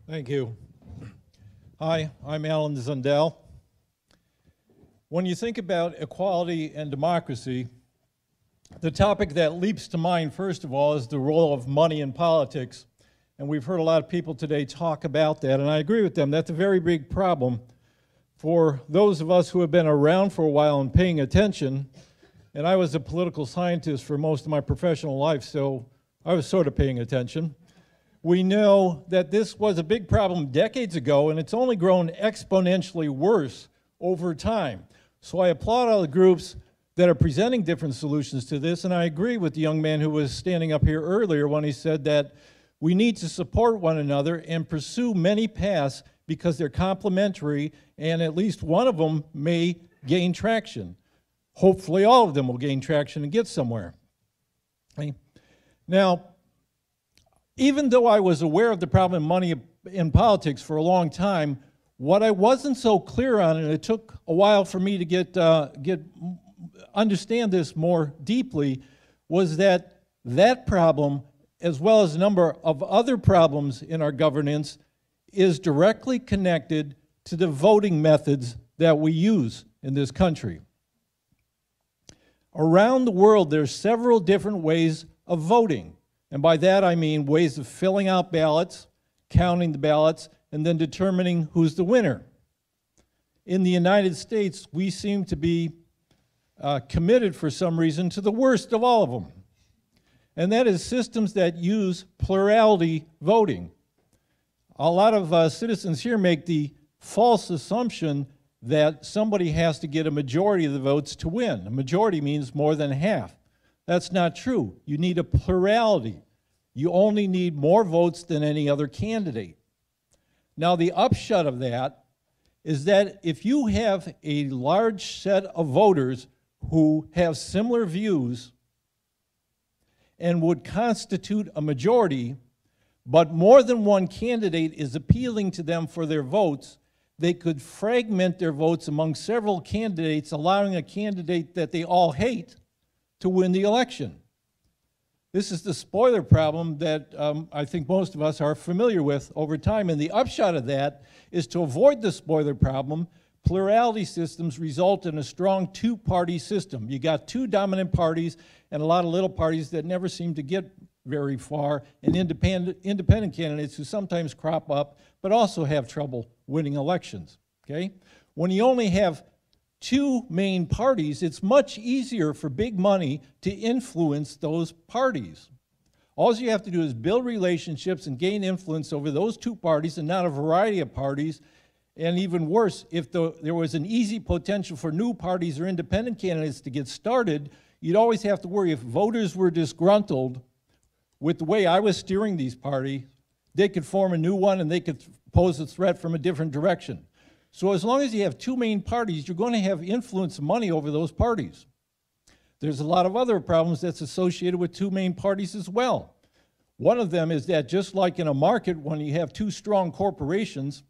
Thank you. Hi, I'm Alan Zundel. When you think about equality and democracy, the topic that leaps to mind, first of all, is the role of money in politics. And we've heard a lot of people today talk about that, and I agree with them. That's a very big problem for those of us who have been around for a while and paying attention. And I was a political scientist for most of my professional life, so I was sort of paying attention. We know that this was a big problem decades ago, and it's only grown exponentially worse over time. So I applaud all the groups that are presenting different solutions to this, and I agree with the young man who was standing up here earlier when he said that we need to support one another and pursue many paths because they're complementary, and at least one of them may gain traction. Hopefully all of them will gain traction and get somewhere. Okay. Now, even though I was aware of the problem of money in politics for a long time, what I wasn't so clear on, and it took a while for me to understand this more deeply, was that that problem, as well as a number of other problems in our governance, is directly connected to the voting methods that we use in this country. Around the world, there's several different ways of voting. And by that I mean ways of filling out ballots, counting the ballots, and then determining who's the winner. In the United States, we seem to be committed for some reason to the worst of all of them. And that is systems that use plurality voting. A lot of citizens here make the false assumption that somebody has to get a majority of the votes to win. A majority means more than half. That's not true. You need a plurality. You only need more votes than any other candidate. Now, the upshot of that is that if you have a large set of voters who have similar views and would constitute a majority, but more than one candidate is appealing to them for their votes, they could fragment their votes among several candidates, allowing a candidate that they all hate to win the election. This is the spoiler problem that I think most of us are familiar with over time, and the upshot of that is to avoid the spoiler problem. Plurality systems result in a strong two-party system. You got two dominant parties and a lot of little parties that never seem to get very far, and independent candidates who sometimes crop up but also have trouble winning elections, okay? When you only have two main parties, it's much easier for big money to influence those parties. All you have to do is build relationships and gain influence over those two parties and not a variety of parties. And even worse, if there was an easy potential for new parties or independent candidates to get started, you'd always have to worry if voters were disgruntled with the way I was steering these parties, they could form a new one and they could pose a threat from a different direction. So as long as you have two main parties, you're going to have influence and money over those parties. There's a lot of other problems that's associated with two main parties as well. One of them is that just like in a market, when you have two strong corporations,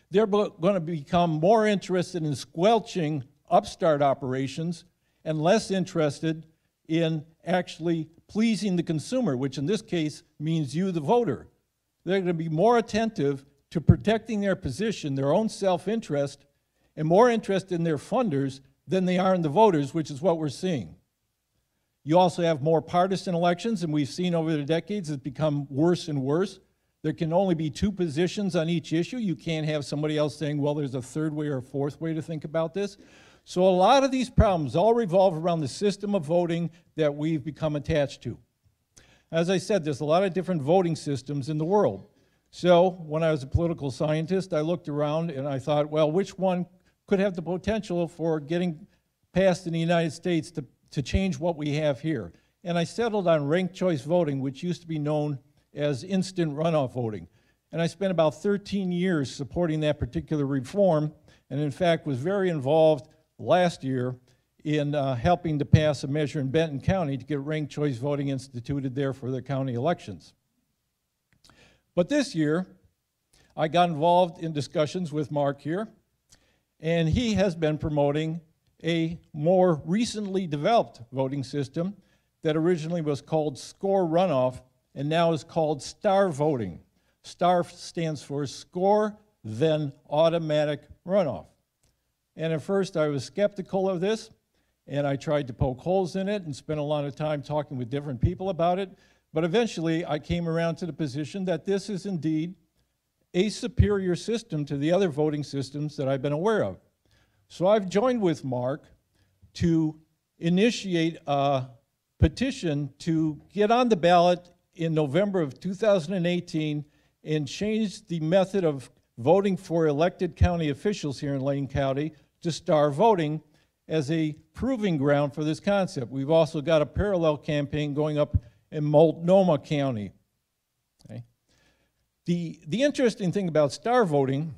they're going to become more interested in squelching upstart operations and less interested in actually pleasing the consumer, which in this case means you, the voter. They're going to be more attentive to protecting their position, their own self-interest, and more interested in their funders than they are in the voters, which is what we're seeing. You also have more partisan elections, and we've seen over the decades it's become worse and worse. There can only be two positions on each issue. You can't have somebody else saying, well, there's a third way or a fourth way to think about this. So a lot of these problems all revolve around the system of voting that we've become attached to. As I said, there's a lot of different voting systems in the world. So when I was a political scientist, I looked around and I thought, well, which one could have the potential for getting passed in the United States to change what we have here? And I settled on ranked choice voting, which used to be known as instant runoff voting. And I spent about 13 years supporting that particular reform, and in fact was very involved last year in helping to pass a measure in Benton County to get ranked choice voting instituted there for the county elections. But this year, I got involved in discussions with Mark here, and he has been promoting a more recently developed voting system that originally was called score runoff and now is called star voting. STAR stands for score, then automatic runoff. And at first I was skeptical of this, and I tried to poke holes in it and spent a lot of time talking with different people about it. But eventually I came around to the position that this is indeed a superior system to the other voting systems that I've been aware of. So I've joined with Mark to initiate a petition to get on the ballot in November of 2018 and change the method of voting for elected county officials here in Lane County to STAR voting as a proving ground for this concept. We've also got a parallel campaign going up in Multnomah County. Okay. The interesting thing about STAR voting,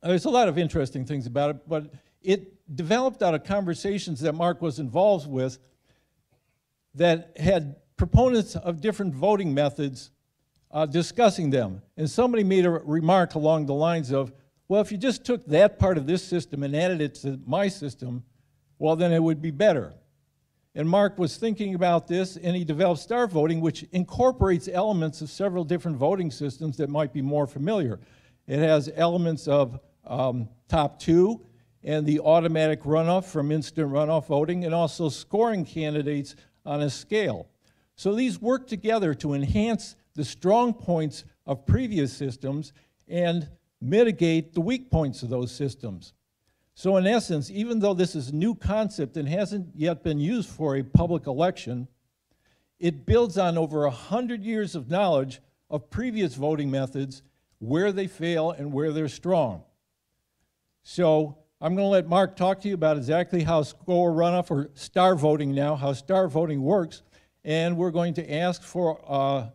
there's a lot of interesting things about it, but it developed out of conversations that Mark was involved with that had proponents of different voting methods discussing them. And somebody made a remark along the lines of, well, if you just took that part of this system and added it to my system, well, then it would be better. And Mark was thinking about this, and he developed STAR voting, which incorporates elements of several different voting systems that might be more familiar. It has elements of top two and the automatic runoff from instant runoff voting, and also scoring candidates on a scale. So these work together to enhance the strong points of previous systems and mitigate the weak points of those systems. So in essence, even though this is a new concept and hasn't yet been used for a public election, it builds on over 100 years of knowledge of previous voting methods, where they fail and where they're strong. So I'm going to let Mark talk to you about exactly how score runoff, or STAR voting now, how STAR voting works, and we're going to ask for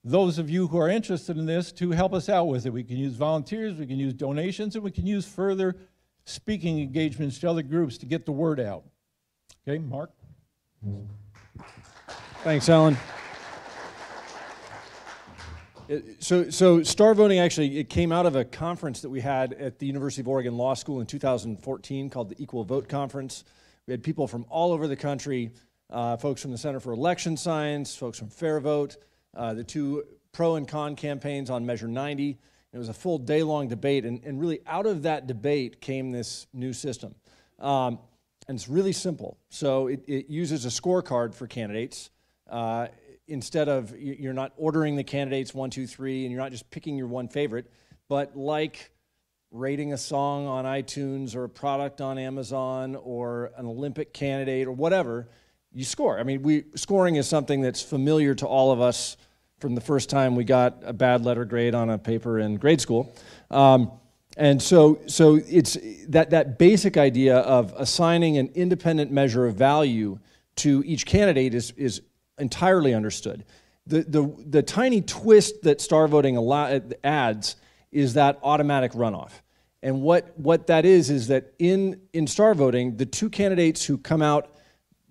those of you who are interested in this to help us out with it. We can use volunteers, we can use donations, and we can use further speaking engagements to other groups to get the word out. Okay, Mark? Thanks, Alan. So STAR voting, actually, it came out of a conference that we had at the University of Oregon Law School in 2014 called the Equal Vote Conference. We had people from all over the country, folks from the Center for Election Science, folks from Fair Vote, the two pro and con campaigns on Measure 90. It was a full day-long debate, and really out of that debate came this new system. And it's really simple. So it uses a scorecard for candidates. Instead of, you're not ordering the candidates 1, 2, 3, and you're not just picking your one favorite, but like rating a song on iTunes or a product on Amazon or an Olympic candidate or whatever, you score. I mean, scoring is something that's familiar to all of us from the first time we got a bad letter grade on a paper in grade school. And so it's that basic idea of assigning an independent measure of value to each candidate is entirely understood. The tiny twist that STAR voting adds is that automatic runoff. And what that is that in STAR voting, the two candidates who come out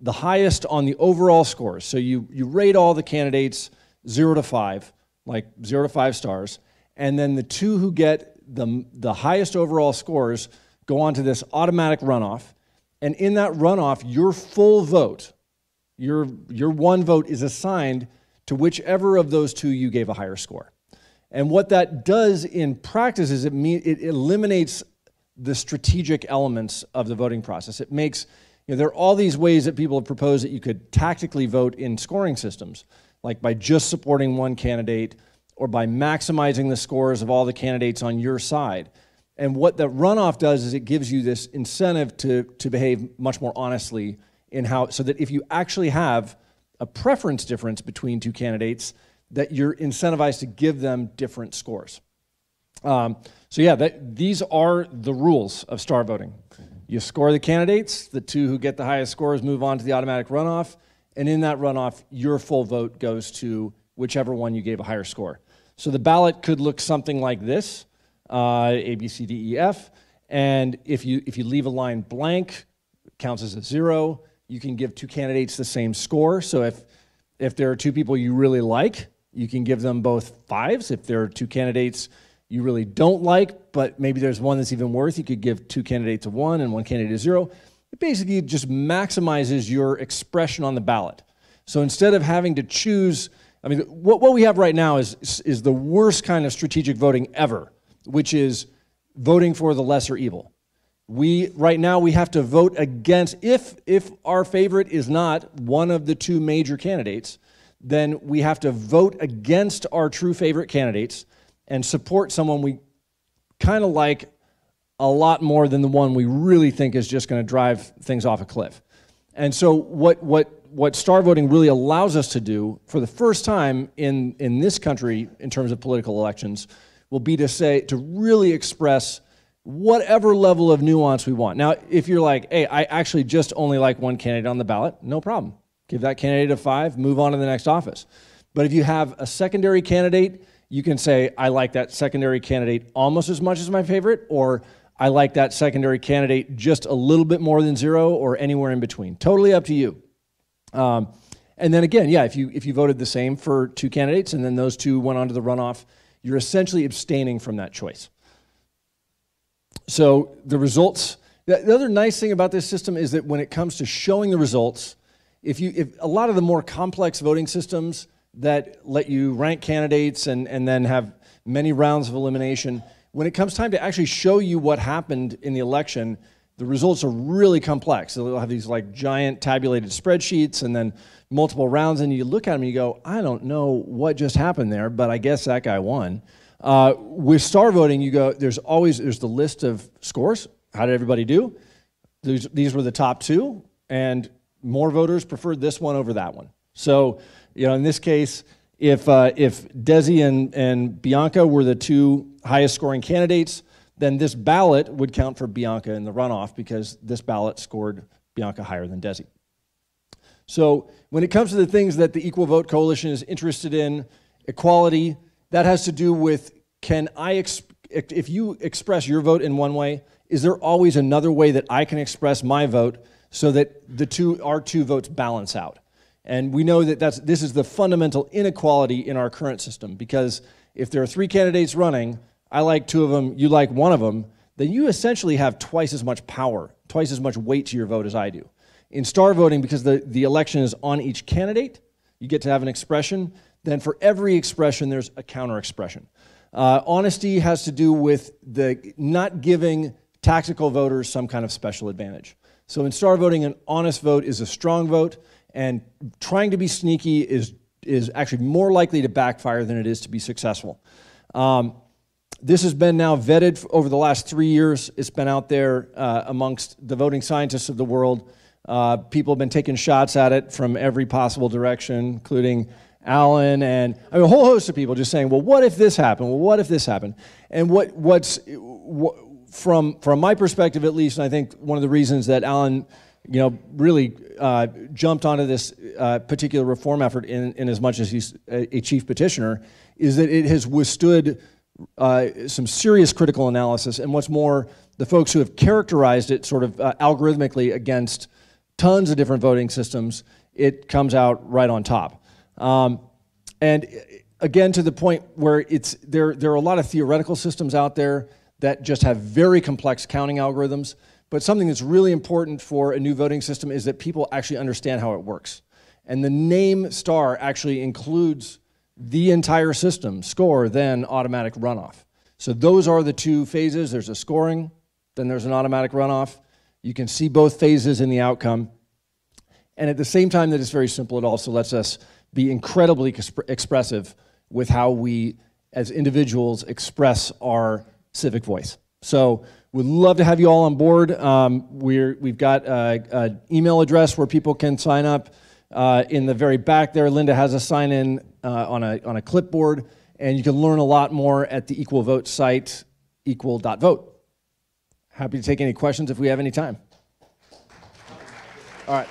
the highest on the overall scores, so you rate all the candidates 0 to 5, like 0 to 5 stars, and then the two who get the highest overall scores go on to this automatic runoff, and in that runoff, your full vote, your one vote is assigned to whichever of those two you gave a higher score. And what that does in practice is it eliminates the strategic elements of the voting process. It makes, there are all these ways that people have proposed that you could tactically vote in scoring systems, like by just supporting one candidate or by maximizing the scores of all the candidates on your side. And what the runoff does is it gives you this incentive to behave much more honestly so that if you actually have a preference difference between two candidates, that you're incentivized to give them different scores. So yeah, these are the rules of STAR voting. You score the candidates, the two who get the highest scores move on to the automatic runoff, and in that runoff, your full vote goes to whichever one you gave a higher score. So the ballot could look something like this, A, B, C, D, E, F, and if you leave a line blank, it counts as a 0. You can give two candidates the same score. So if there are two people you really like, you can give them both 5s. If there are two candidates you really don't like, but maybe there's one that's even worse, you could give two candidates a 1 and one candidate a 0. It basically just maximizes your expression on the ballot. So instead of having to choose I mean, what we have right now is the worst kind of strategic voting ever, which is voting for the lesser evil. Right now we have to vote against, if our favorite is not one of the two major candidates, then we have to vote against our true favorite candidates and support someone we kind of like a lot more than the one we really think is just going to drive things off a cliff. And so what star voting really allows us to do for the first time in this country in terms of political elections will be to really express whatever level of nuance we want. Now, if you're like, hey, I actually just only like one candidate on the ballot, no problem. Give that candidate a 5, move on to the next office. But if you have a secondary candidate, you can say, I like that secondary candidate almost as much as my favorite, or I like that secondary candidate just a little bit more than 0, or anywhere in between. Totally up to you. And then again, yeah, if you voted the same for 2 candidates and then those 2 went on to the runoff, you're essentially abstaining from that choice. So the results, the other nice thing about this system is that when it comes to showing the results, if a lot of the more complex voting systems that let you rank candidates and then have many rounds of elimination, when it comes time to actually show you what happened in the election, the results are really complex. So they'll have these like giant tabulated spreadsheets and then multiple rounds, and you look at them and you go, I don't know what just happened there, but I guess that guy won. With star voting, you go, there's the list of scores. How did everybody do? These were the top 2, and more voters preferred this one over that one. So, in this case, if Desi and Bianca were the 2 highest scoring candidates, then this ballot would count for Bianca in the runoff because this ballot scored Bianca higher than Desi. So when it comes to the things that the Equal Vote Coalition is interested in, equality, that has to do with, if you express your vote in one way, is there always another way that I can express my vote so that our two votes balance out? And we know that this is the fundamental inequality in our current system, because if there are 3 candidates running, I like 2 of them, you like 1 of them, then you essentially have twice as much power, twice as much weight to your vote as I do. In star voting, because the election is on each candidate, you get to have an expression, then for every expression there's a counter expression. Honesty has to do with the not giving tactical voters some kind of special advantage. So in star voting, an honest vote is a strong vote, and trying to be sneaky is actually more likely to backfire than it is to be successful. This has been now vetted over the last 3 years. It's been out there amongst the voting scientists of the world. People have been taking shots at it from every possible direction, including Alan and a whole host of people just saying, well, what if this happened? Well, what if this happened? And from my perspective at least, and I think one of the reasons that Alan really jumped onto this particular reform effort in as much as he's a chief petitioner, is that it has withstood some serious critical analysis, and what's more, the folks who have characterized it sort of algorithmically against tons of different voting systems, it comes out right on top. And again, to the point where there are a lot of theoretical systems out there that just have very complex counting algorithms, but something that's really important for a new voting system is that people actually understand how it works. And the name star actually includes the entire system, score, then automatic runoff. So those are the 2 phases. There's a scoring, then there's an automatic runoff. You can see both phases in the outcome. And at the same time that it's very simple, it also lets us be incredibly expressive with how we, as individuals, express our civic voice. So we'd love to have you all on board. We've got an email address where people can sign up. In the very back there, Linda has a sign-in on a clipboard, and you can learn a lot more at the Equal Vote site, equal.vote. Happy to take any questions if we have any time. All right.